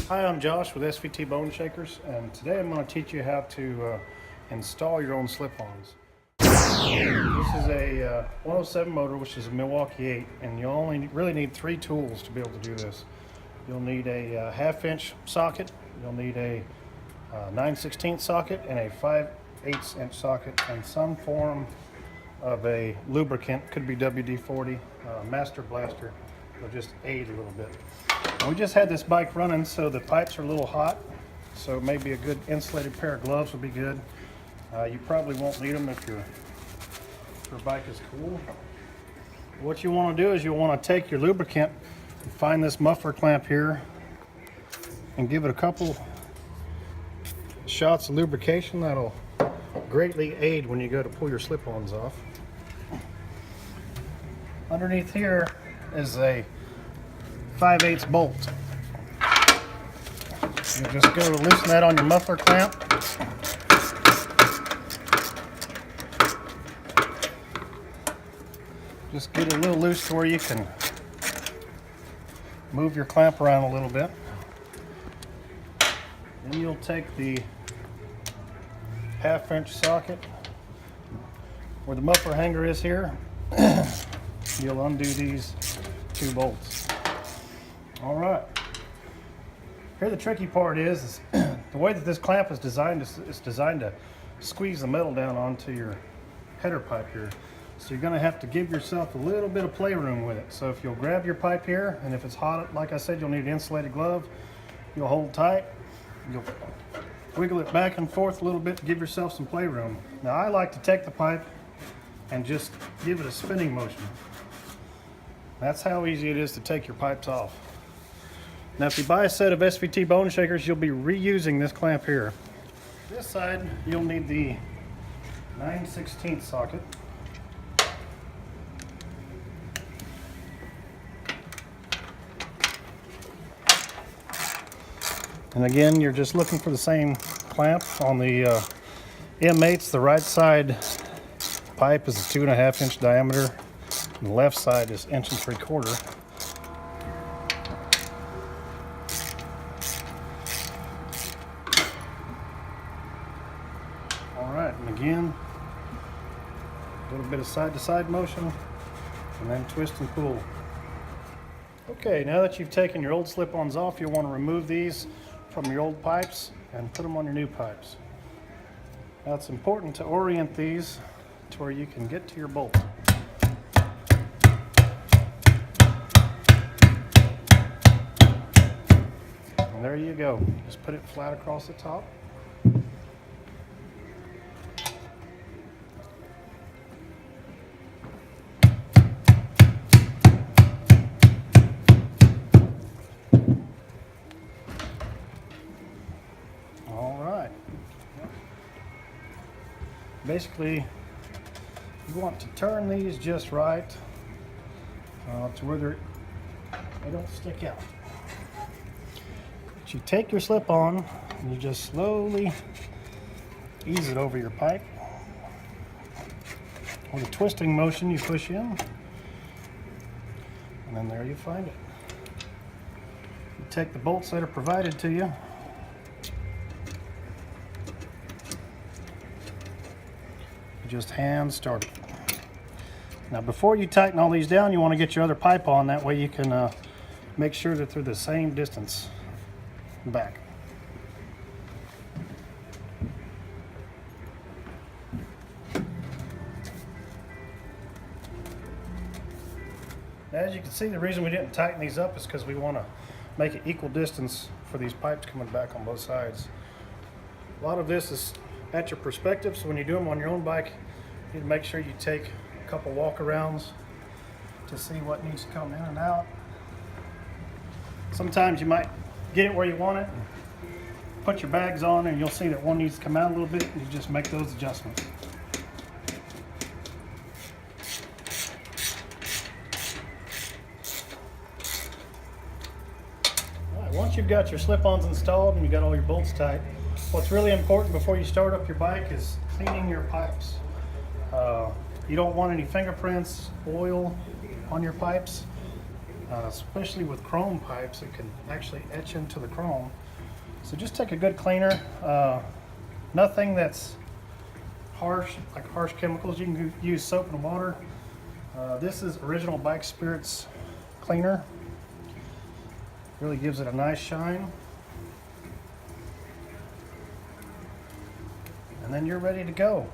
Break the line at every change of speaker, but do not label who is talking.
Hi, I'm Josh with SVT Bone Shakers, and today I'm going to teach you how to install your own slip-ons. This is a 107 motor, which is a Milwaukee 8, and you only really need 3 tools to be able to do this. You'll need a 1/2-inch socket, you'll need a 9/16 socket, and a 5/8 inch socket, and some form of a lubricant. Could be WD-40, Master Blaster. It'll just aid a little bit. We just had this bike running, so the pipes are a little hot, so maybe a good insulated pair of gloves would be good. You probably won't need them if your bike is cool. What you want to do is you want to take your lubricant and find this muffler clamp here and give it a couple shots of lubrication. That'll greatly aid when you go to pull your slip-ons off. Underneath here is a 5/8 bolt. You just go to loosen that on your muffler clamp. Just get it a little loose to where you can move your clamp around a little bit. Then you'll take the 1/2-inch socket where the muffler hanger is here. You'll undo these 2 bolts. All right. Here the tricky part is the way that this clamp is designed is designed to squeeze the metal down onto your header pipe here. So you're going to have to give yourself a little bit of playroom with it. So if you'll grab your pipe here, and if it's hot, like I said, you'll need an insulated glove. You'll hold tight. You'll wiggle it back and forth a little bit to give yourself some playroom. Now I like to take the pipe and just give it a spinning motion. That's how easy it is to take your pipes off. Now if you buy a set of SVT bone shakers, you'll be reusing this clamp here. This side, you'll need the 9/16 socket. And again, you're just looking for the same clamp. On the M8s, the right side pipe is a 2.5-inch diameter, and the left side is 1 3/4 inches. Alright, and again, a little bit of side-to-side motion, and then twist and pull. Okay, now that you've taken your old slip-ons off, you'll want to remove these from your old pipes and put them on your new pipes. Now it's important to orient these to where you can get to your bolt. And there you go. Just put it flat across the top. Basically, you want to turn these just right to where they don't stick out. But you take your slip-on and you just slowly ease it over your pipe. With a twisting motion, you push in, and then there you find it. You take the bolts that are provided to you. Just hand start it. Now before you tighten all these down, you want to get your other pipe on. That way you can make sure that they're the same distance back. Now, as you can see, the reason we didn't tighten these up is because we want to make it equal distance for these pipes coming back on both sides. A lot of this is at your perspective, so when you do them on your own bike, you need to make sure you take a couple walk-arounds to see what needs to come in and out. Sometimes you might get it where you want it, put your bags on, and you'll see that one needs to come out a little bit, and you just make those adjustments. All right, once you've got your slip-ons installed and you've got all your bolts tight, what's really important before you start up your bike is cleaning your pipes. You don't want any fingerprints, oil on your pipes. especially with chrome pipes, it can actually etch into the chrome. So just take a good cleaner, nothing that's harsh, like harsh chemicals. You can use soap and water. This is original bike spirits cleaner. Really gives it a nice shine. And then you're ready to go.